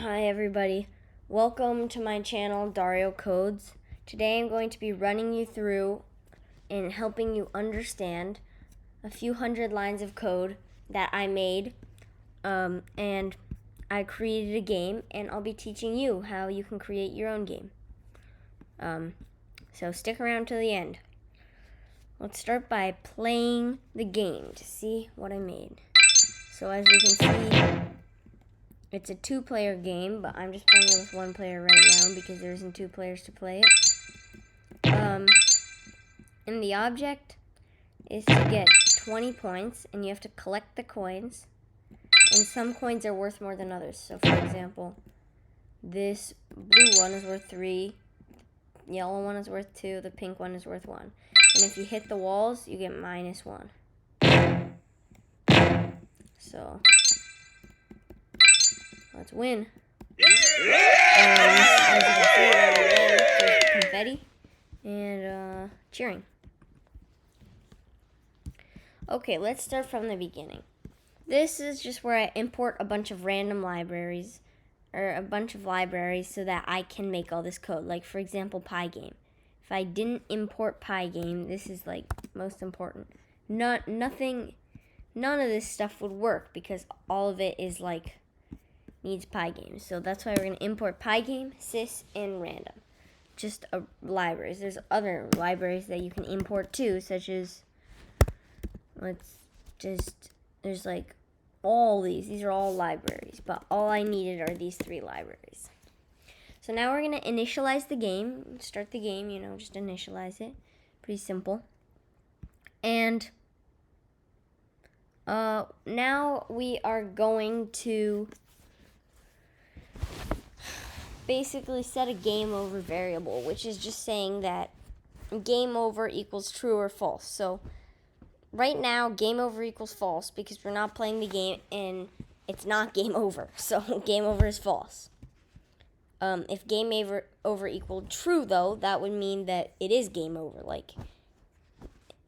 Hi everybody, welcome to my channel Dario Codes. Today I'm going to be running you through and helping you understand a few hundred lines of code that I made, and I created a game, and I'll be teaching you how you can create your own game. So stick around till the end. Let's start by playing the game to see what I made. So as you can see, it's a two-player game, but I'm just playing it with one player right now because there isn't two players to play it. And the object is to get 20 points, and you have to collect the coins. And some coins are worth more than others. So, for example, this blue one is worth 3, yellow one is worth 2, the pink one is worth 1. And if you hit the walls, you get -1. So let's win. And as you can see, there's confetti and cheering. Okay, let's start from the beginning. This is just where I import a bunch of random libraries, or a bunch of libraries, so that I can make all this code. Like, for example, Pygame. If I didn't import Pygame, this is like most important. None of this stuff would work because all of it is like needs Pygame. So that's why we're going to import Pygame, sys, and random. Just libraries. There's other libraries that you can import too, such as, there's like all these. These are all libraries, but all I needed are these 3 libraries. So now we're going to initialize the game. Start the game, just initialize it. Pretty simple. And now we are going to basically set a game over variable, which is just saying that game over equals true or false. So right now, game over equals false because we're not playing the game and it's not game over. So game over is false. If game over equaled true, though, that would mean that it is game over.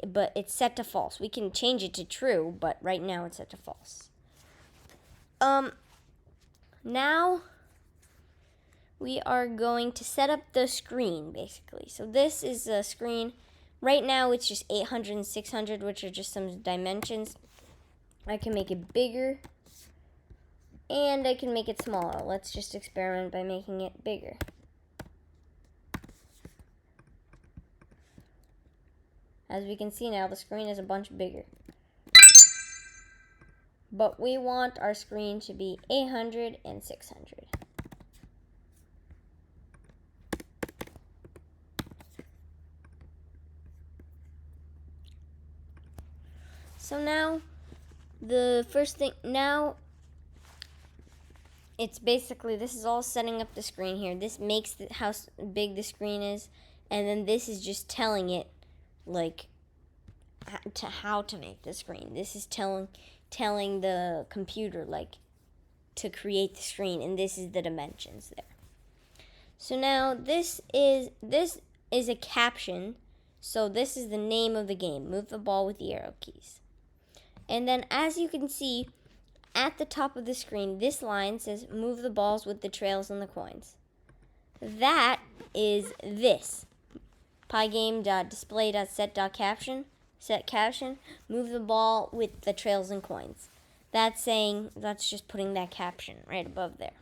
But it's set to false. We can change it to true, but right now it's set to false. Now we are going to set up the screen, basically. So this is a screen. Right now it's just 800 and 600, which are just some dimensions. I can make it bigger, and I can make it smaller. Let's just experiment by making it bigger. As we can see now, the screen is a bunch bigger. But we want our screen to be 800 and 600. So now, the first thing, it's basically, this is all setting up the screen here. This makes how big the screen is, and then this is just telling it, how to make the screen. This is telling the computer, to create the screen, and this is the dimensions there. So now, this is a caption, so this is the name of the game. Move the ball with the arrow keys. And then, as you can see, at the top of the screen, this line says, move the balls with the trails and the coins. That is this. Pygame.display.set.caption. Set caption, move the ball with the trails and coins. That's just putting that caption right above there.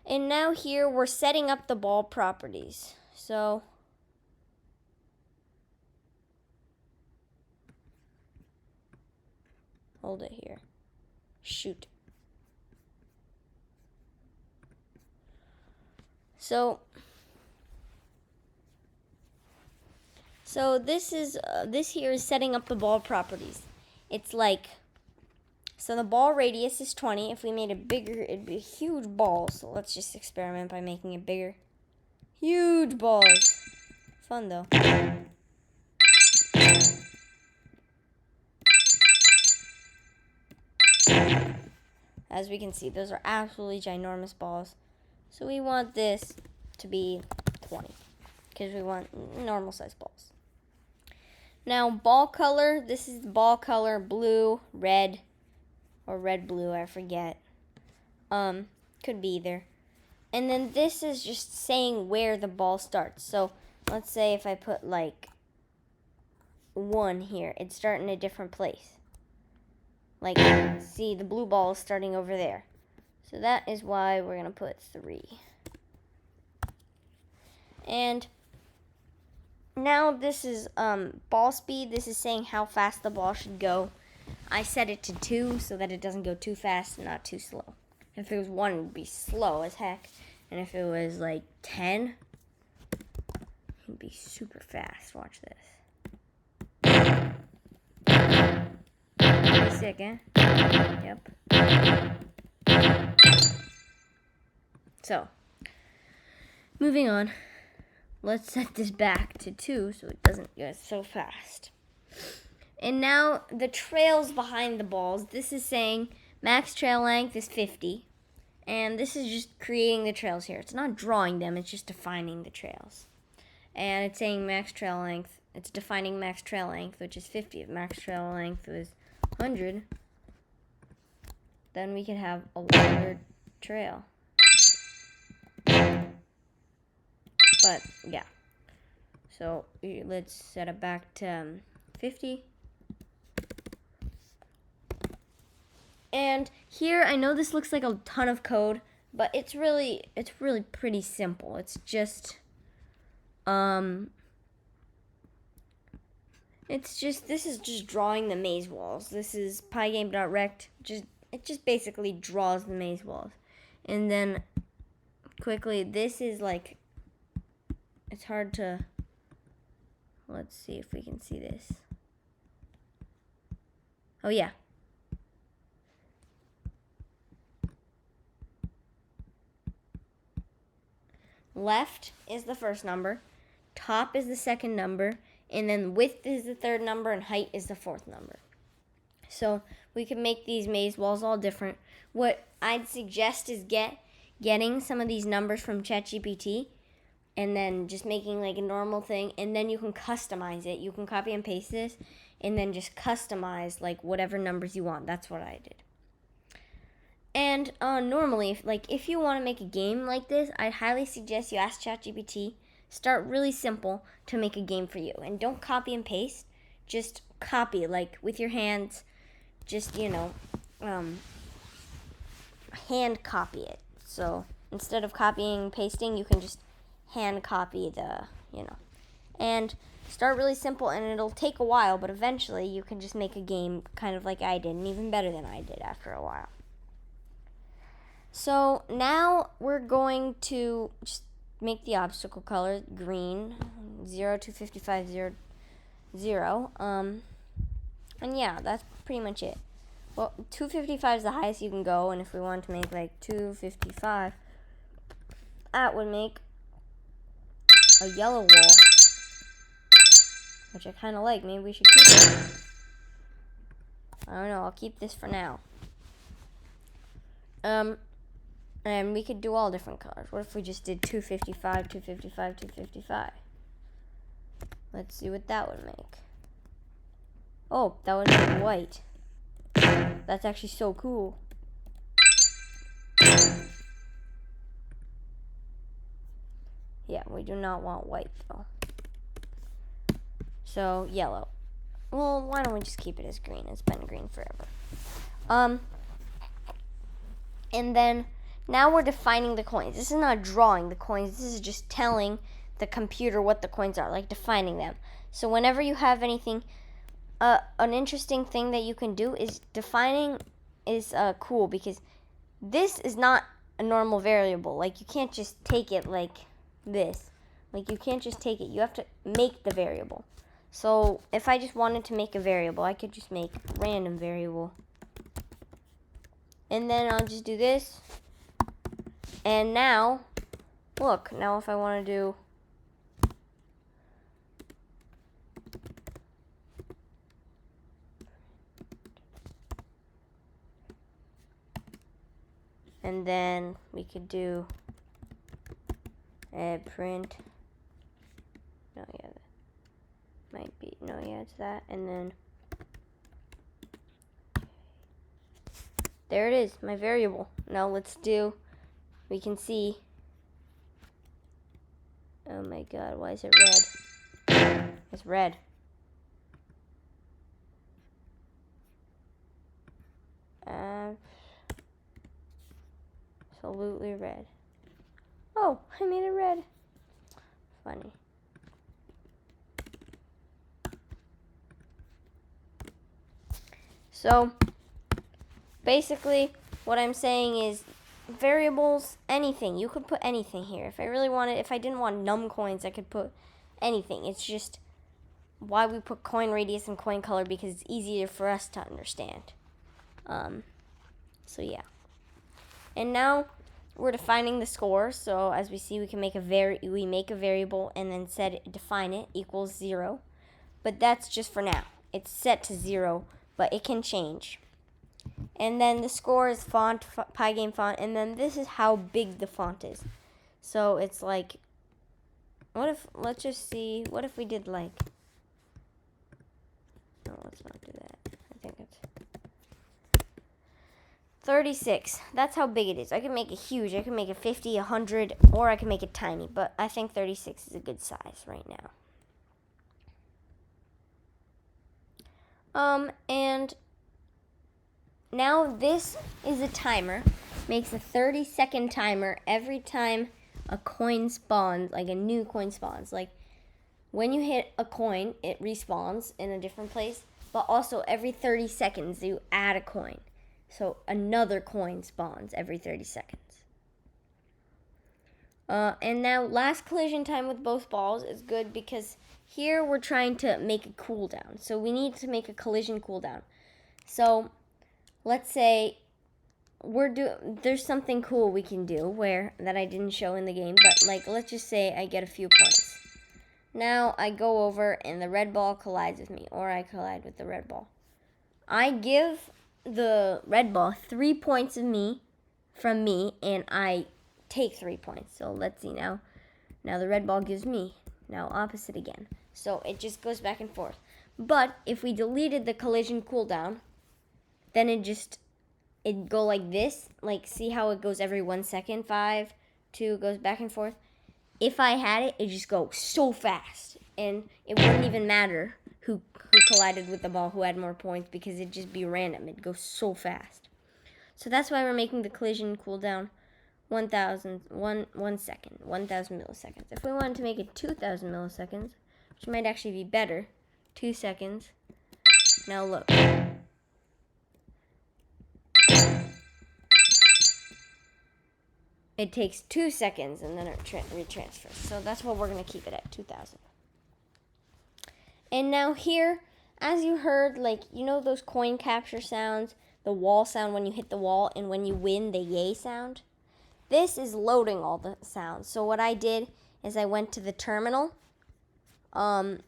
And now here, we're setting up the ball properties. So hold it here. Shoot. So this here is setting up the ball properties. It's so the ball radius is 20. If we made it bigger, it'd be a huge ball. So let's just experiment by making it bigger. Huge balls. Fun though. As we can see, those are absolutely ginormous balls. So we want this to be 20 because we want normal size balls. Now, ball color, this is the ball color, blue, red, or red-blue, I forget. Could be either. And then this is just saying where the ball starts. So let's say if I put like 1 here, it'd start in a different place. Like, see, the blue ball is starting over there. So that is why we're going to put 3. And now this is ball speed. This is saying how fast the ball should go. I set it to 2 so that it doesn't go too fast and not too slow. If it was 1, it would be slow as heck. And if it was like 10, it'd be super fast. Watch this. Pretty sick, eh? Yep. So, moving on. Let's set this back to 2 so it doesn't go so fast. And now the trails behind the balls. This is saying max trail length is 50. And this is just creating the trails here. It's not drawing them, it's just defining the trails. And it's saying max trail length. It's defining max trail length, which is 50. If max trail length was 100, then we could have a longer trail. But, yeah. So, let's set it back to 50. And here, I know this looks like a ton of code, but it's really pretty simple. It's just, this is just drawing the maze walls. This is pygame.rect. It just basically draws the maze walls. And then, quickly, this is like, it's hard to, let's see if we can see this. Oh, yeah. Left is the first number, top is the second number, and then width is the third number, and height is the fourth number. So we can make these maze walls all different. What I'd suggest is getting some of these numbers from ChatGPT, and then just making like a normal thing, and then you can customize it. You can copy and paste this, and then just customize like whatever numbers you want. That's what I did. And normally, if you want to make a game like this, I'd highly suggest you ask ChatGPT. Start really simple to make a game for you. And don't copy and paste. Just copy, like, with your hands. Just, hand copy it. So, instead of copying and pasting, you can just hand copy the, And start really simple, and it'll take a while, but eventually you can just make a game kind of like I did, and even better than I did after a while. So now we're going to just make the obstacle color green, 0 to 55, 0, 0. And yeah, that's pretty much it. Well, 255 is the highest you can go, and if we wanted to make like 255, that would make a yellow wall, which I kind of like. Maybe we should keep it. I don't know. I'll keep this for now. And we could do all different colors. What if we just did 255, 255, 255? Let's see what that would make. Oh, that would make white. That's actually so cool. Yeah, we do not want white, though. So, yellow. Well, why don't we just keep it as green? It's been green forever. And then, now we're defining the coins. This is not drawing the coins. This is just telling the computer what the coins are, like defining them. So whenever you have anything, an interesting thing that you can do is defining is cool, because this is not a normal variable. Like, you can't just take it like this. Like, you can't just take it. You have to make the variable. So if I just wanted to make a variable, I could just make random variable. And then I'll just do this. And now, look, now if I want to do and then we could do a print. No, yeah, that might be, no, yeah, it's that. And then there it is, my variable. Now let's do we can see, oh my god, why is it red? It's red. Absolutely red. Oh, I made it red. Funny. So, basically, what I'm saying is variables, anything. You could put anything here. If I didn't want num coins, I could put anything. It's just why we put coin radius and coin color, because it's easier for us to understand. So yeah. And now we're defining the score. So as we see, we can make a variable and then define it equals 0. But that's just for now. It's set to 0, but it can change. And then the score is font, Pygame font, and then this is how big the font is. So it's like, let's just see, what if we did like, no, let's not do that. I think it's 36. That's how big it is. I can make it huge. I can make it 50, 100, or I can make it tiny, but I think 36 is a good size right now. And now this is a timer. Makes a 30-second timer every time a coin spawns, like a new coin spawns. Like when you hit a coin, it respawns in a different place, but also every 30 seconds you add a coin. So another coin spawns every 30 seconds. And now last collision time with both balls is good because here we're trying to make a cooldown. So we need to make a collision cooldown. So let's say there's something cool we can do that I didn't show in the game, but like let's just say I get a few points. Now I go over and the red ball collides with me, or I collide with the red ball. I give the red ball 3 points from me, and I take 3 points. So let's see now. Now the red ball gives me. Now opposite again. So it just goes back and forth. But if we deleted the collision cooldown, then it'd go like this. Like, see how it goes every 1 second? 5, 2, goes back and forth. If I had it, it'd just go so fast. And it wouldn't even matter who collided with the ball, who had more points, because it'd just be random. It'd go so fast. So that's why we're making the collision cooldown 1 second, 1,000 milliseconds. If we wanted to make it 2,000 milliseconds, which might actually be better, 2 seconds. Now look. It takes 2 seconds and then it retransfers. So that's what we're going to keep it at, 2,000. And now here, as you heard, like, you know those coin capture sounds, the wall sound when you hit the wall, and when you win, the yay sound? This is loading all the sounds. So what I did is I went to the terminal, and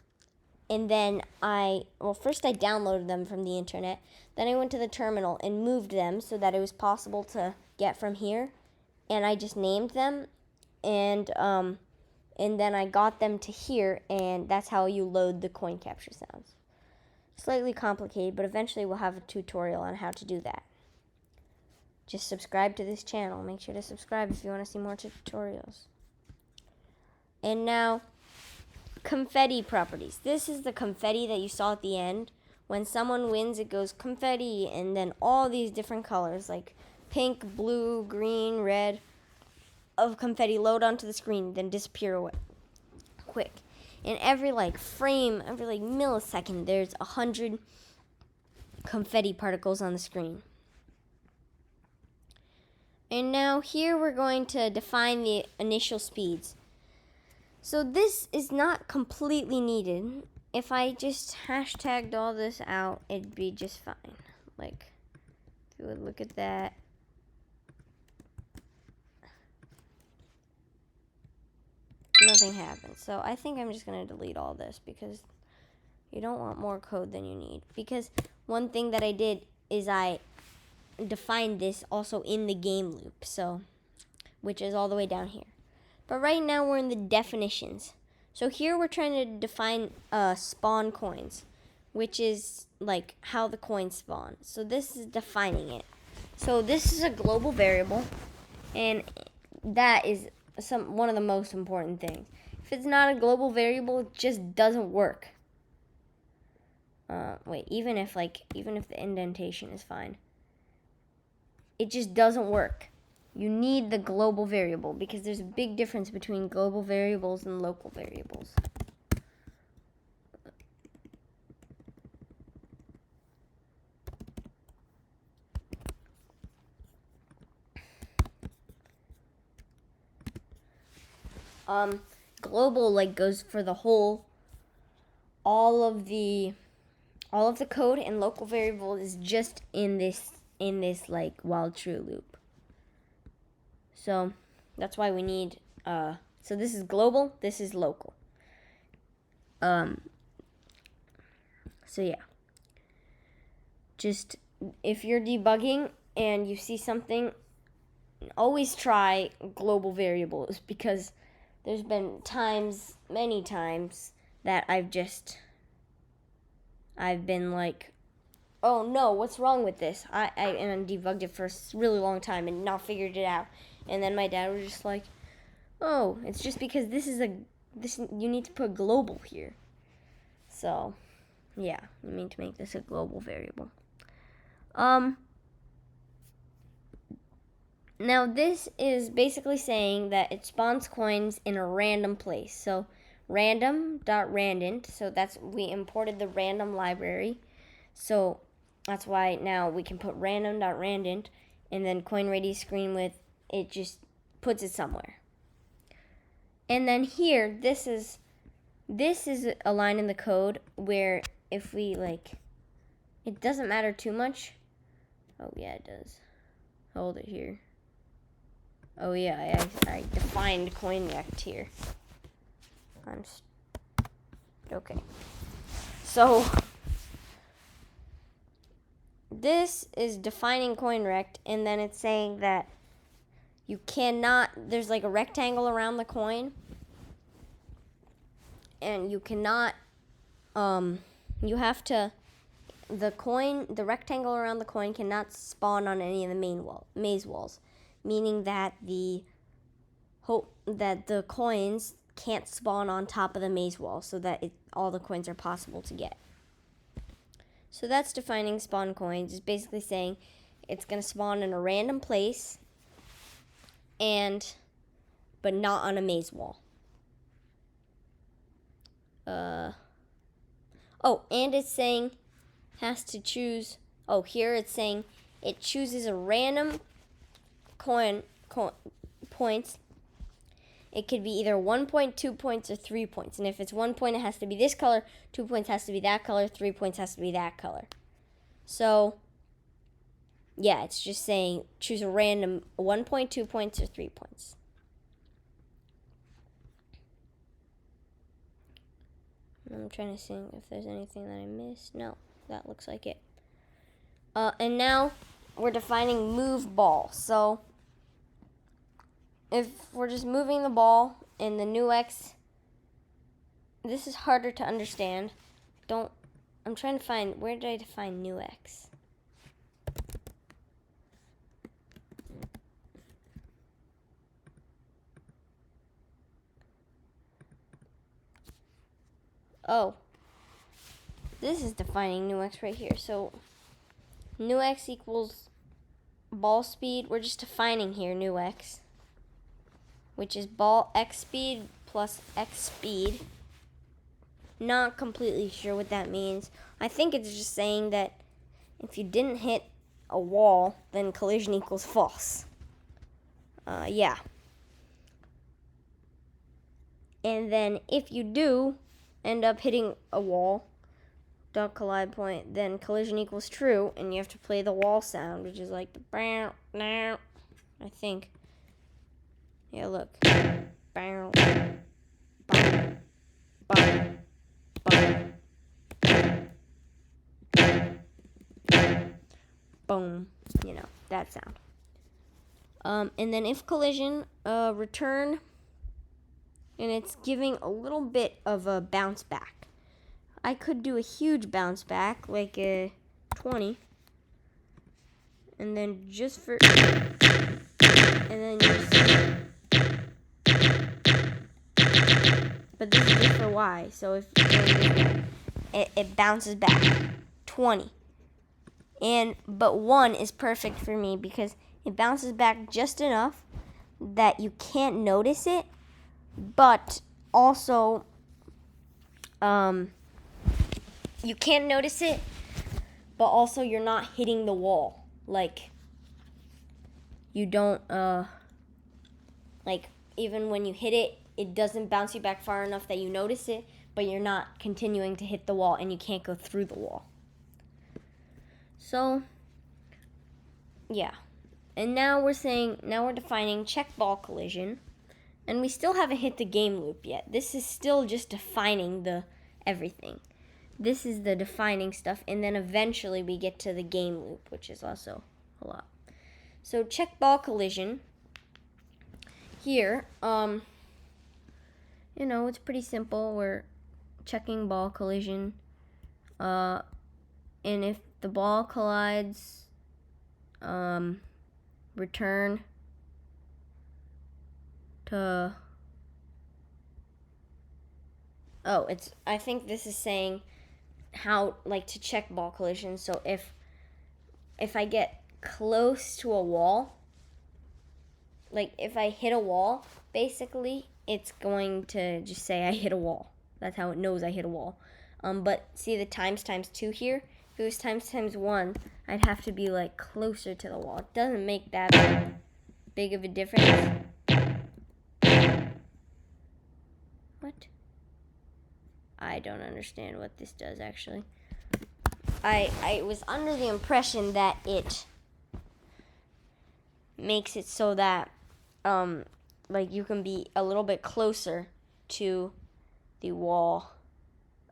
then first I downloaded them from the internet. Then I went to the terminal and moved them so that it was possible to get from here. And I just named them, and then I got them to here, and that's how you load the coin capture sounds. Slightly complicated, but eventually we'll have a tutorial on how to do that. Just subscribe to this channel. Make sure to subscribe if you want to see more tutorials. And now, confetti properties. This is the confetti that you saw at the end. When someone wins, it goes confetti, and then all these different colors, like pink, blue, green, red, of confetti load onto the screen, then disappear away quick. In every frame, every millisecond, there's 100 confetti particles on the screen. And now here we're going to define the initial speeds. So this is not completely needed. If I just hashtagged all this out, it'd be just fine. Like, if you would look at that. Nothing happens. So I think I'm just going to delete all this because you don't want more code than you need. Because one thing that I did is I defined this also in the game loop, so which is all the way down here. But right now we're in the definitions. So here we're trying to define spawn coins, which is like how the coins spawn. So this is defining it. So this is a global variable, and that is one of the most important things. If it's not a global variable, it just doesn't work. Wait, even if the indentation is fine, it just doesn't work. You need the global variable because there's a big difference between global variables and local variables. Global goes for the whole, all of the code, and local variable is just in this while true loop. So that's why we need so this is global, this is local. So yeah, just if you're debugging and you see something, always try global variables, because there's been many times that I've been like, oh no, what's wrong with this? I debugged it for a really long time and not figured it out. And then my dad was just like, oh, it's just because you need to put global here. So, yeah, you need to make this a global variable. Now this is basically saying that it spawns coins in a random place. So random.randint, so we imported the random library. So that's why now we can put random.randint, and then coin ready screen width, it just puts it somewhere. And then here, this is a line in the code where if we it doesn't matter too much. Oh yeah, it does. Hold it here. Oh yeah, I defined CoinRect here. Okay. So this is defining CoinRect, and then it's saying that you cannot, there's a rectangle around the coin, and you cannot, you have to, the rectangle around the coin cannot spawn on any of the maze walls, meaning that the coins can't spawn on top of the maze wall, so that all the coins are possible to get. So that's defining spawn coins. It's basically saying it's going to spawn in a random place, but not on a maze wall. And it's saying has to choose. Oh, here it's saying it chooses a random coin points. It could be either 1 point, 2 points, or 3 points. And if it's 1 point, it has to be this color. 2 points has to be that color. 3 points has to be that color. So, yeah, it's just saying choose a random 1 point, 2 points, or 3 points. I'm trying to see if there's anything that I missed. No, that looks like it. And now we're defining move ball. So if we're just moving the ball in the new X, this is harder to understand. I'm trying to find, where did I define new X? Oh, this is defining new X right here. So new X equals ball speed. We're just defining here new X, which is ball X speed plus X speed. Not completely sure what that means. I think it's just saying that if you didn't hit a wall, then collision equals false. Yeah. And then if you do end up hitting a wall, dot collide point, then collision equals true, and you have to play the wall sound, which is like the bow, now, I think. Yeah, look. Bow, bow, bow, bow, boom. You know, that sound. And then if collision, return, and it's giving a little bit of a bounce back. I could do a huge bounce back, like a 20, and then just for, and then you see Y. So if it bounces back 20. But 1 is perfect for me because it bounces back just enough that you can't notice it, but also you can't notice it, but also you're not hitting the wall. Like, you don't like, even when you hit it, it doesn't bounce you back far enough that you notice it, but you're not continuing to hit the wall and you can't go through the wall. So yeah. And now we're defining check ball collision, and we still haven't hit the game loop yet. This is still just defining the everything. This is the defining stuff, and then eventually we get to the game loop, which is also a lot. So check ball collision here, it's pretty simple. We're checking ball collision, and if the ball collides, return to, I think this is saying how, like, to check ball collision. So if I get close to a wall, like if I hit a wall, basically it's going to just say I hit a wall. That's how it knows I hit a wall. But see the times 2 here? If it was times 1, I'd have to be like closer to the wall. It doesn't make that big of a difference. What? I don't understand what this does, actually. I was under the impression that it makes it so that like you can be a little bit closer to the wall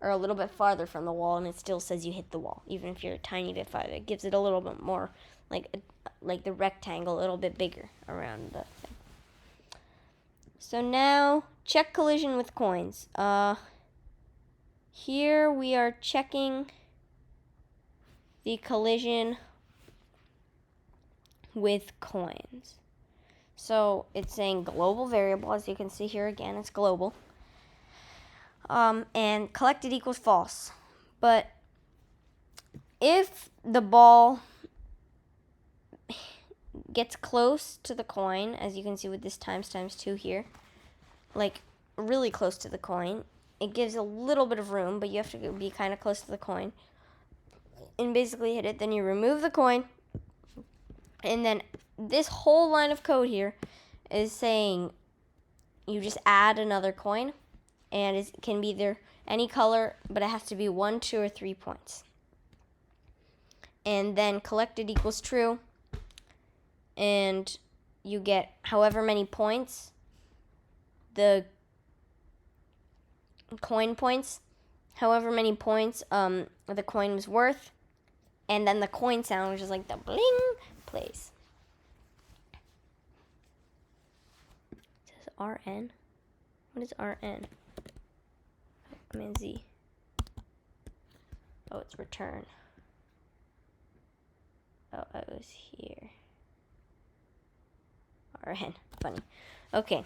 or a little bit farther from the wall, and it still says you hit the wall, even if you're a tiny bit farther. It gives it a little bit more, like the rectangle, a little bit bigger around the thing. So now, check collision with coins. Here we are checking the collision with coins. So it's saying global variable, as you can see here again, it's global. And collected equals false. But if the ball gets close to the coin, as you can see with this times 2 here, like really close to the coin, it gives a little bit of room, but you have to be kind of close to the coin and basically hit it. Then you remove the coin, and then this whole line of code here is saying you just add another coin, and it can be either any color, but it has to be 1, 2, or 3 points. And then collected equals true, and you get however many points, the coin points, however many points the coin was worth, and then the coin sound, which is like the bling, plays. It says RN. What is RN? I mean Z. Oh, it's return. Oh, it was here. RN. Funny. Okay.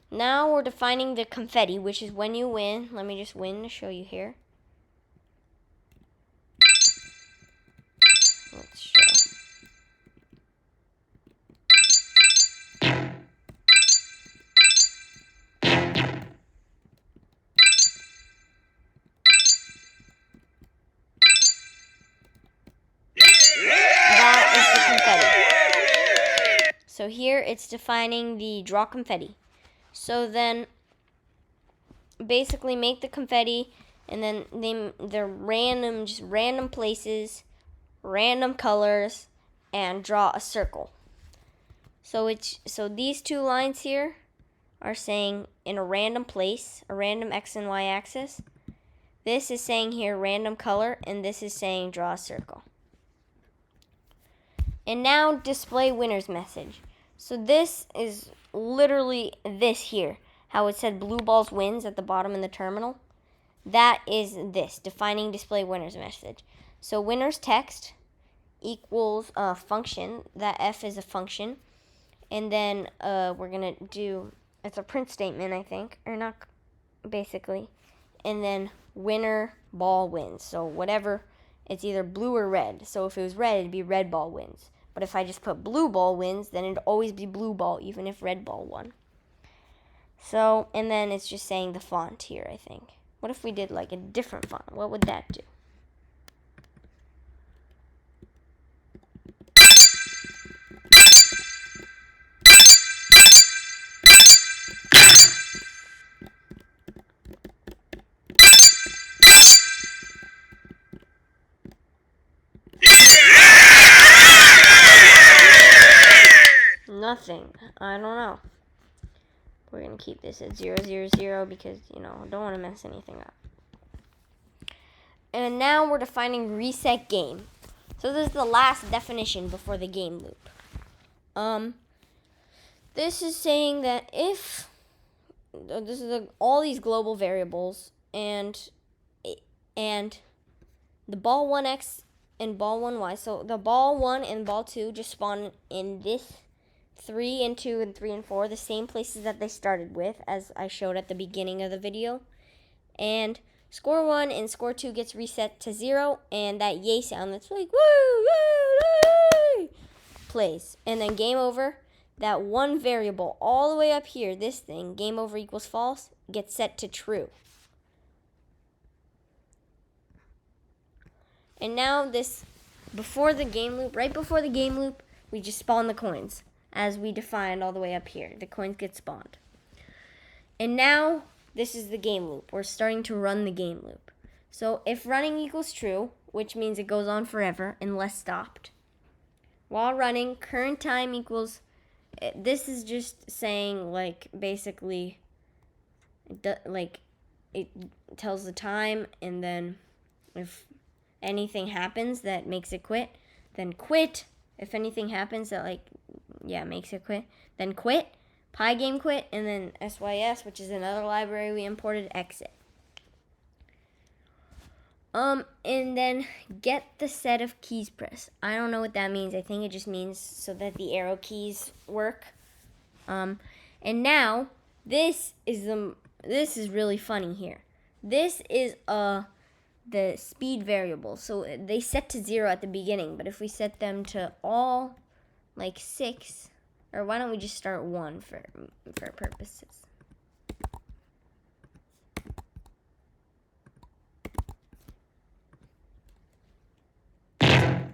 Now we're defining the confetti, which is when you win. Let me just win to show you here. Let's show. That is the confetti. So here it's defining the draw confetti. So then basically make the confetti, and then they're random, just random places, random colors, and draw a circle. So these 2 lines here are saying in a random place, a random X and Y axis. This is saying here random color, and this is saying draw a circle. And now display winner's message. So this is literally this here, how it said blue balls wins at the bottom in the terminal. That is this, defining display winner's message. So winner's text equals a function. That F is a function. And then we're going to do, it's a print statement, I think, or not, basically. and then winner ball wins. So whatever, it's either blue or red. So if it was red, it'd be red ball wins. But if I just put blue ball wins, then it'd always be blue ball, even if red ball won. So, and then it's just saying the font here, I think. What if we did like a different font? What would that do? Nothing. I don't know. We're going to keep this at 0, 0, 0 because, I don't want to mess anything up. And now we're defining reset game. So this is the last definition before the game loop. This is saying that if this is all these global variables and the ball 1x and ball 1y. So the ball 1 and ball 2 just spawn in this 3 and 2 and 3 and 4, the same places that they started with, as I showed at the beginning of the video. And score 1 and score 2 gets reset to 0, and that yay sound that's like woo, woo, woo, plays. And then game over, that one variable all the way up here, this thing, game over equals false, gets set to true. And now this, before the game loop, right before the game loop, we just spawn the coins, as we defined all the way up here. The coins get spawned. And now, this is the game loop. We're starting to run the game loop. So if running equals true, which means it goes on forever unless stopped. While running, current time equals, this is just saying, like, basically, it tells the time, and then if anything happens that makes it quit, then quit. If anything happens that makes it quit, then quit. Pygame quit, and then SYS, which is another library we imported, exit. And then get the set of keys pressed. I don't know what that means. I think it just means so that the arrow keys work. And now this is really funny here. This is the speed variable. So they set to 0 at the beginning, but if we set them to all like 6, or why don't we just start 1 for purposes?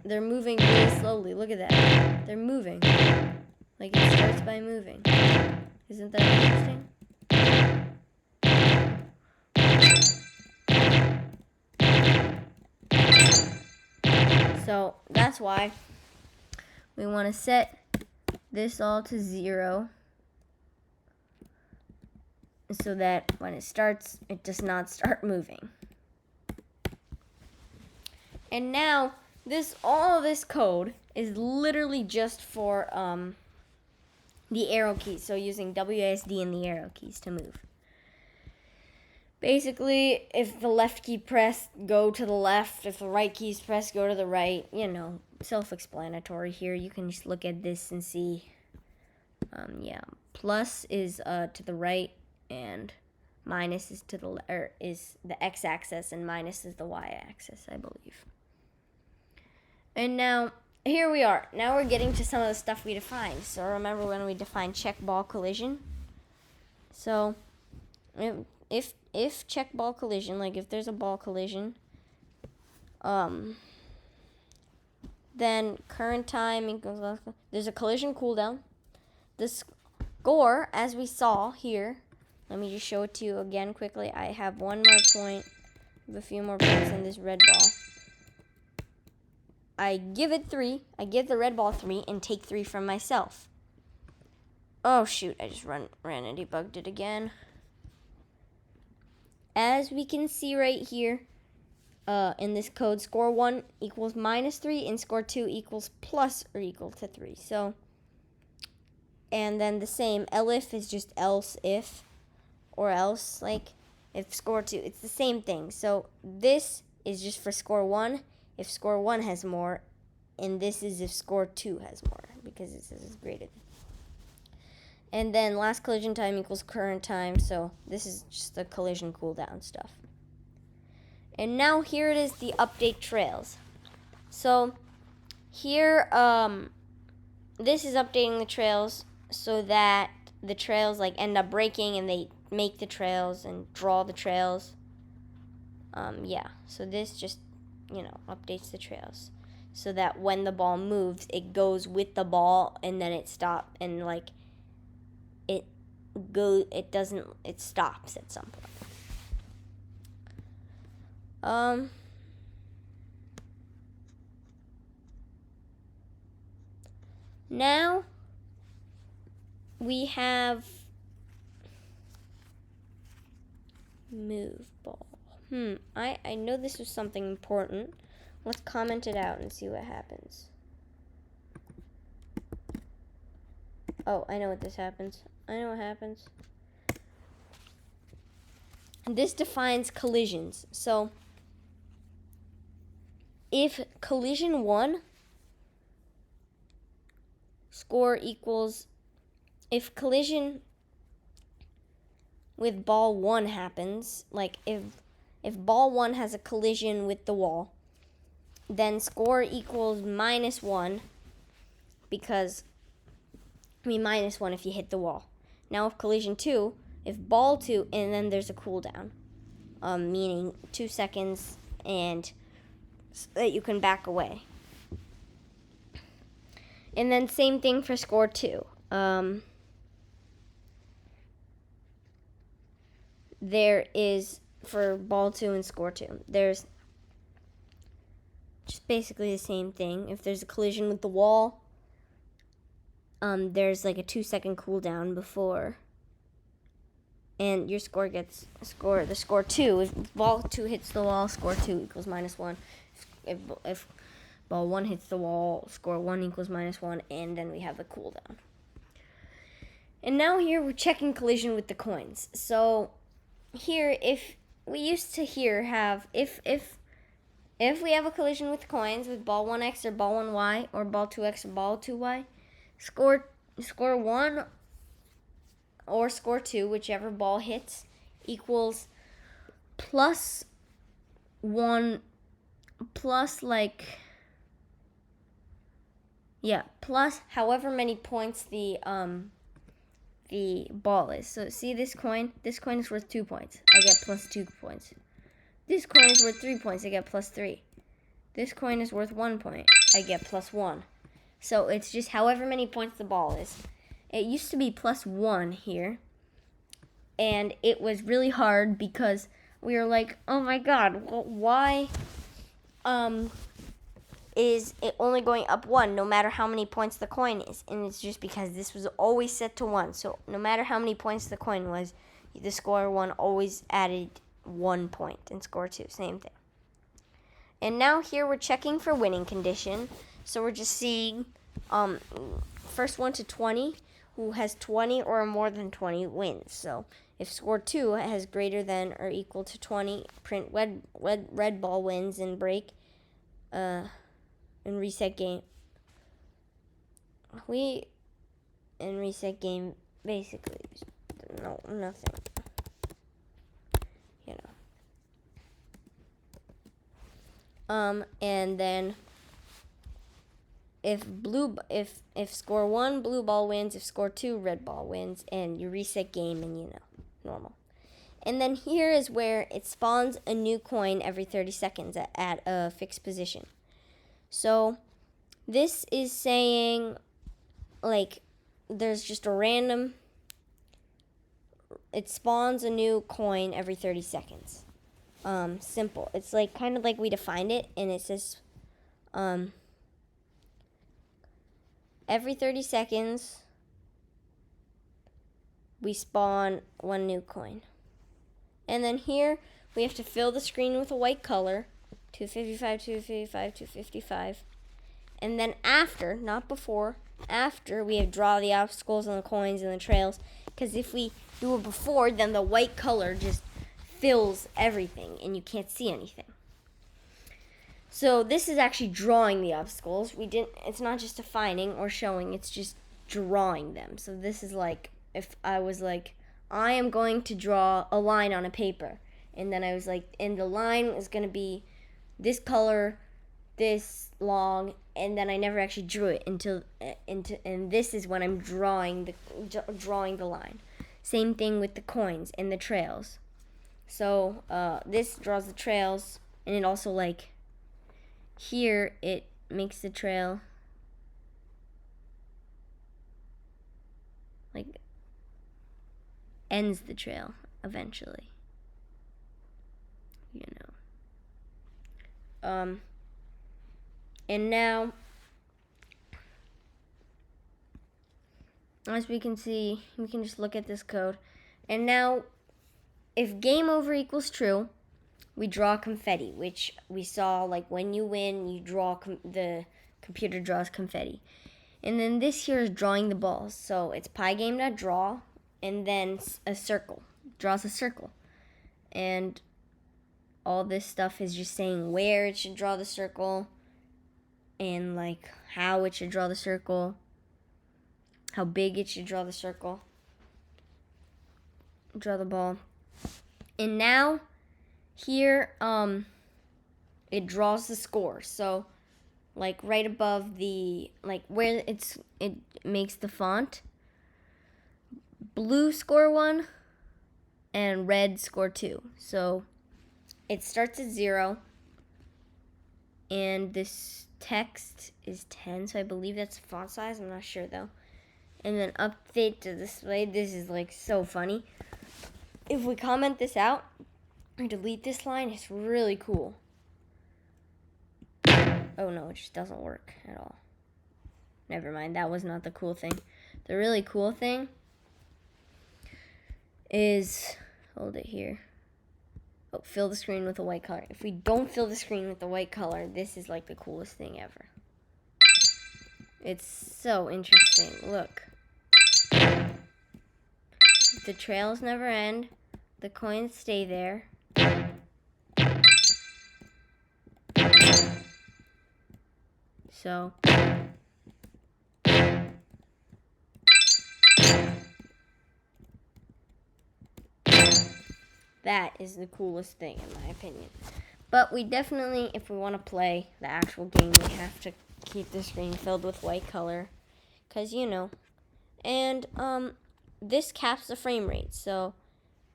They're moving really slowly. Look at that. They're moving. Like it starts by moving. Isn't that interesting? So that's why we want to set this all to 0 so that when it starts, it does not start moving. And now all of this code is literally just for the arrow keys. So using WASD and the arrow keys to move. Basically, if the left key pressed, go to the left. If the right key's pressed, go to the right. Self-explanatory here. You can just look at this and see. Plus is to the right, and minus is to is the x-axis, and minus is the y-axis, I believe. And now, here we are. Now we're getting to some of the stuff we defined. So remember when we defined check ball collision? So, if check ball collision, like if there's a ball collision, then current time equals, there's a collision cooldown. The score, as we saw here, let me just show it to you again quickly. I have one more point, a few more points in this red ball. I give it 3, I give the red ball 3, and take 3 from myself. Oh shoot, I just ran and debugged it again. As we can see right here, in this code, score 1 equals -3, and score 2 equals plus or equal to 3. So, and then the same, elif is just else if, or else, like, if score 2, it's the same thing. So, this is just for score 1, if score 1 has more, and this is if score 2 has more, because it says it's graded. And then last collision time equals current time, so this is just the collision cooldown stuff. And now here it is, the update trails. So here, this is updating the trails so that the trails like end up breaking and they make the trails and draw the trails. Yeah, so this just, updates the trails so that when the ball moves, it goes with the ball and then it stops and like it stops at some point. Now we have move ball. I know this was something important. Let's comment it out and see what happens. Oh, I know what this happens. I know what happens. This defines collisions. So if collision 1 score equals, if collision with ball 1 happens, like if ball 1 has a collision with the wall, then score equals -1 because, -1 if you hit the wall. Now if collision 2, if ball 2, and then there's a cooldown, meaning 2 seconds and so that you can back away. And then same thing for score 2. There is, for ball 2 and score 2, there's just basically the same thing. If there's a collision with the wall, there's like a 2-second cooldown before, and your score gets the score 2. If ball 2 hits the wall, score 2 equals -1. If ball 1 hits the wall, score 1 equals -1, and then we have the cooldown. And now here we're checking collision with the coins. So here, if we used to here have, if we have a collision with coins with ball 1x or ball 1y or ball 2x or ball 2y, score 1 or score 2, whichever ball hits, equals +1 plus plus however many points the ball is. So see this coin? This coin is worth 2 points. I get +2 points. This coin is worth 3 points. I get +3. This coin is worth 1 point. I get +1. So it's just however many points the ball is. It used to be +1 here. And it was really hard because we were like, oh my god, why is it only going up 1 no matter how many points the coin is? And it's just because this was always set to 1. So no matter how many points the coin was, the score 1 always added 1 point, and score 2, same thing. And now here we're checking for winning condition. So we're just seeing first 1 to 20, who has 20 or more than 20 wins. So if score 2 has greater than or equal to 20, print red ball wins and break and reset game. Reset game basically nothing. And then if score 1 blue ball wins, if score 2 red ball wins, and you reset game and normal. And then here is where it spawns a new coin every 30 seconds at a fixed position. So this is saying like there's just a random, it spawns a new coin every 30 seconds. Simple. It's like kind of like we defined it, and it says every 30 seconds we spawn 1 new coin. And then here we have to fill the screen with a white color, 255, 255, 255. And then after, not before, after we have draw the obstacles and the coins and the trails, because if we do it before, then the white color just fills everything and you can't see anything. So this is actually drawing the obstacles. It's not just defining or showing, it's just drawing them. So this is like if I was like, I am going to draw a line on a paper, And then I was like, and the line is going to be this color, this long, and then I never actually drew it and this is when I'm drawing the line. Same thing with the coins and the trails. So this draws the trails, and it also, like, here it makes the trail like ends the trail eventually, you know. And now, as we can see, we can just look at this code. And now, if game over equals true, we draw confetti, which we saw, like, when you win, you draw, the computer draws confetti. And then this here is drawing the balls. So it's pygame.draw, and then a circle, draws a circle. And all this stuff is just saying where it should draw the circle, and, like, how it should draw the circle, how big it should draw the circle, draw the ball. And now, here, it draws the score. So, like, right above the, like, where it makes the font, blue score 1 and red score 2. So it starts at 0, and this text is 10, so I believe that's font size. I'm not sure though. And then update to display. This is, like, so funny. If we comment this out or delete this line, it's really cool. Oh no, it just doesn't work at all. Never mind, that was not the cool thing. The really cool thing is, hold it here. Oh, fill the screen with a white color. If we don't fill the screen with the white color, this is, like, the coolest thing ever. It's so interesting. Look. The trails never end. The coins stay there. So that is the coolest thing, in my opinion. But we definitely, if we want to play the actual game, we have to keep the screen filled with white color, because, you know. And this caps the frame rate. So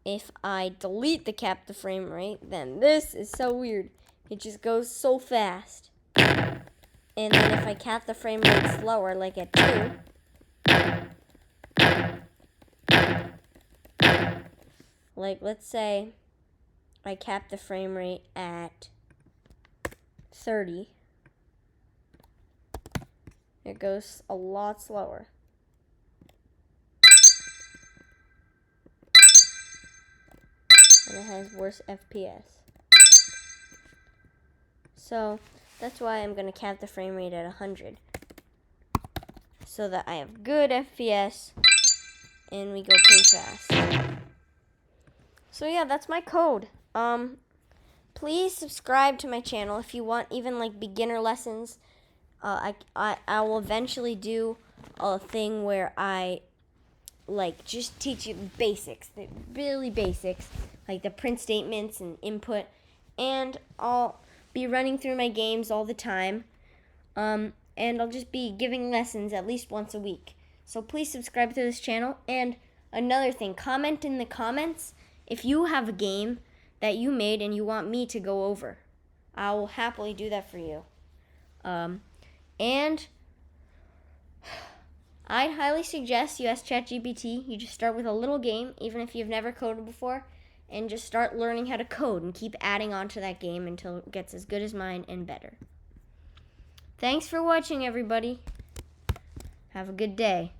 if I delete the cap the frame rate, then this is so weird. It just goes so fast. And then if I cap the frame rate slower, like at 2, like, let's say I cap the frame rate at 30, it goes a lot slower. And it has worse FPS. So that's why I'm going to cap the frame rate at 100. So that I have good FPS and we go pretty fast. So yeah, that's my code. Please subscribe to my channel if you want even, like, beginner lessons. I will eventually do a thing where I, like, just teach you basics, the really basics, like the print statements and input, and I'll be running through my games all the time, and I'll just be giving lessons at least once a week. So please subscribe to this channel. And another thing, comment in the comments if you have a game that you made and you want me to go over. I will happily do that for you. And I'd highly suggest you ask ChatGPT. You just start with a little game, even if you've never coded before, and just start learning how to code and keep adding on to that game until it gets as good as mine and better. Thanks for watching, everybody. Have a good day.